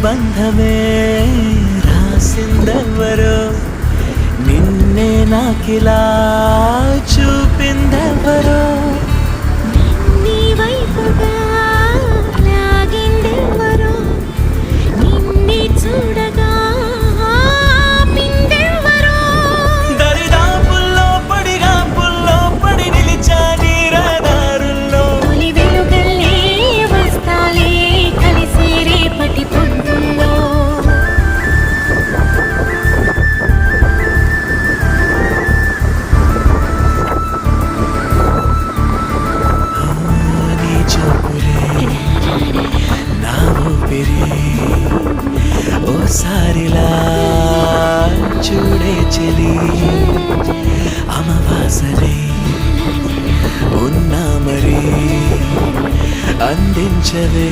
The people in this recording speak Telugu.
బంధమే రాసిందెవరో నిన్నే నాకిలా చూపిందెవరో నీ వైపుగా లాగిందెవరో నిన్నే చూడగా ఆపిందెవరో దరిదాపుల్లో పడి నిలిచా నీ రహదారుల్లో తొలి వెలుగులే వస్తాలే కలిసి రేపటి పొద్దుల్లో నీ చూపులే నా ఊపిరి ఓసారిలా చూడే చెలి అమవాసనే ఉన్నా మరి అందించవే